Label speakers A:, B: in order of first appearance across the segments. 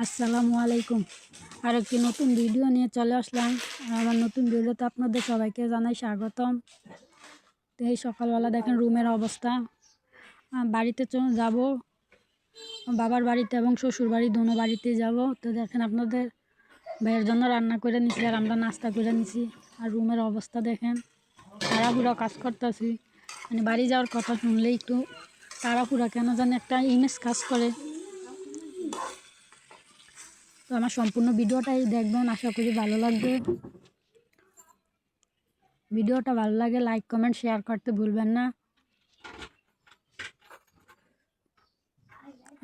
A: আসসালামু আলাইকুম। আর একটি নতুন ভিডিও নিয়ে চলে আসলাম। আমার নতুন ভিডিওতে আপনাদের সবাইকে জানাই স্বাগতম। তো এই সকালবেলা দেখেন রুমের অবস্থা। বাড়িতে যাব, বাবার বাড়িতে এবং শ্বশুর বাড়ি দোনো বাড়িতেই যাব। তো দেখেন আপনাদের ভাইয়ের জন্য রান্না করে নিছি আর আমরা নাস্তা করে নিছি। আর রুমের অবস্থা দেখেন, তাড়াহুড়া কাজ করতেছি। মানে বাড়ি যাওয়ার কথা শুনলেই একটু তাড়াহুড়া কেন জানি একটা ইমেজ কাজ করে। তো আমার সম্পূর্ণ ভিডিওটাই দেখবেন, আশা করি ভালো লাগবে। ভিডিওটা ভালো লাগে লাইক কমেন্ট শেয়ার করতে ভুলবেন না।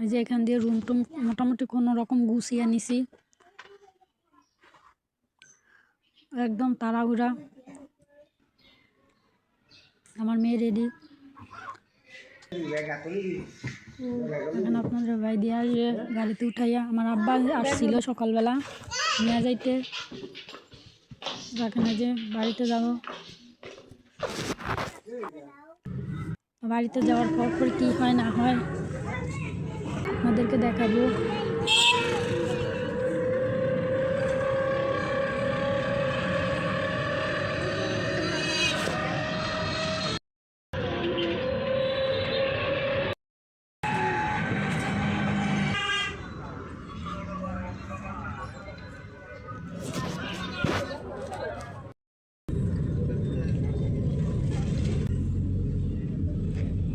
A: এই যে এখান দিয়ে রুম টুম মোটামুটি কোনো রকম গুছিয়ে নিছি, একদম তাড়াহুড়া। আমার মেয়ে রেডি। এখন আপনাদের ভাই দিয়ে আসবে গাড়িতে উঠাইয়া। আমার আব্বা আসছিল সকালবেলা নিয়ে যাইতে। এখানে যে বাড়িতে যাব, বাড়িতে যাওয়ার পর কী হয় না হয় আপনাদেরকে দেখাবো।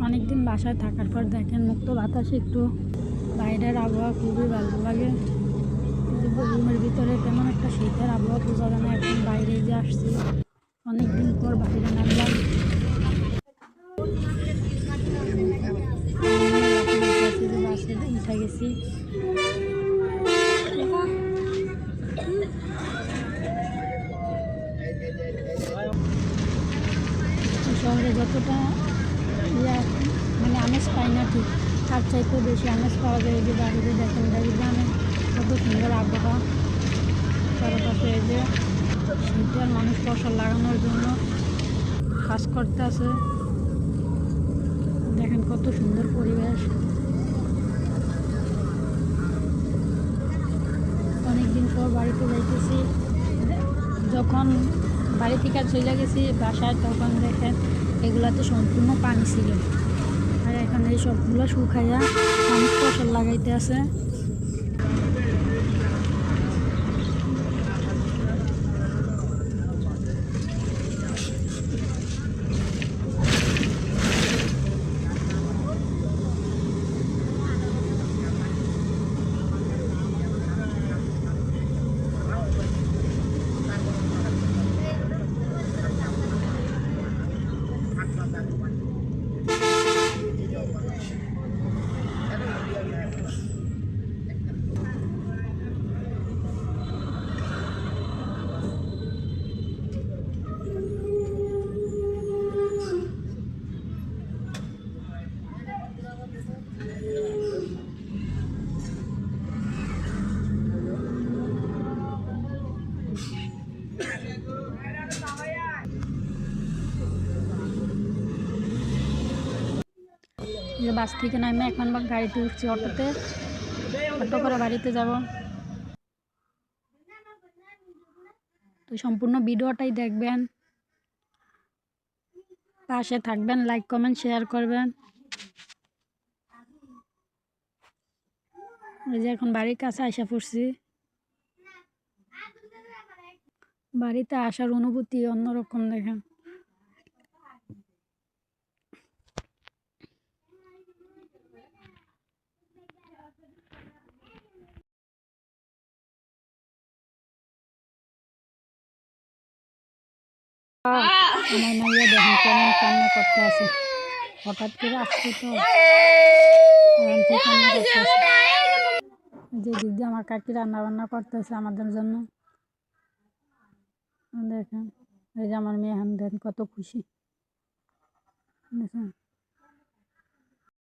A: অনেকদিন বাসায় থাকার পর দেখেন মুক্ত বাতাসে একটু বাইরের আবহাওয়া খুবই ভালো লাগে। রুমের ভিতরে তেমন একটা শীতের আবহাওয়া বোঝা যায় না। এখন বাইরে যে আসছি, অনেকদিন পর বাইরে নামলাম। বাসে উঠে গেছি। শহরে যতটা মানে আমেজ পাই না, ঠিক তার চাইতেও বেশি আমেজ পাওয়া যায় এই যে বাইরে দেখেন গ্রামে কত সুন্দর আবহাওয়া। চারপাশে এই যে শীতের মানুষ ফসল লাগানোর জন্য কাজ করতে আছে। দেখেন কত সুন্দর পরিবেশ। অনেকদিন পর বাড়িতে যাইতেছি। যখন বাড়ি থেকে চলে গেছি বাসায়, তখন দেখেন এগুলাতে সম্পূর্ণ পানি ছিল। আর এখন এই সবগুলো শুকাইয়া মানুষ ফসল লাগাইতে আছে। বাস থেকে নামে এখন গাড়িতে উঠছি, অটো করে বাড়িতে যাব। তো সম্পূর্ণ ভিডিওটাই দেখবেন, পাশে থাকবেন, লাইক কমেন্ট শেয়ার করবেন। এই যে এখন বাড়ির কাছে আইসা পড়ছি। বাড়িতে আসার অনুভূতি অন্যরকম দেখেন। আমার মাইয়া দেখেন কেমন কান্না করতে আছে, হঠাৎ করে আসছে তো কান্না করতে আছে। যে দিক দিয়ে আমার কাকি রান্না বান্না করতেছে আমাদের জন্য। দেখেন এই যে আমার মেয়ে হান দেন কত খুশি। দেখেন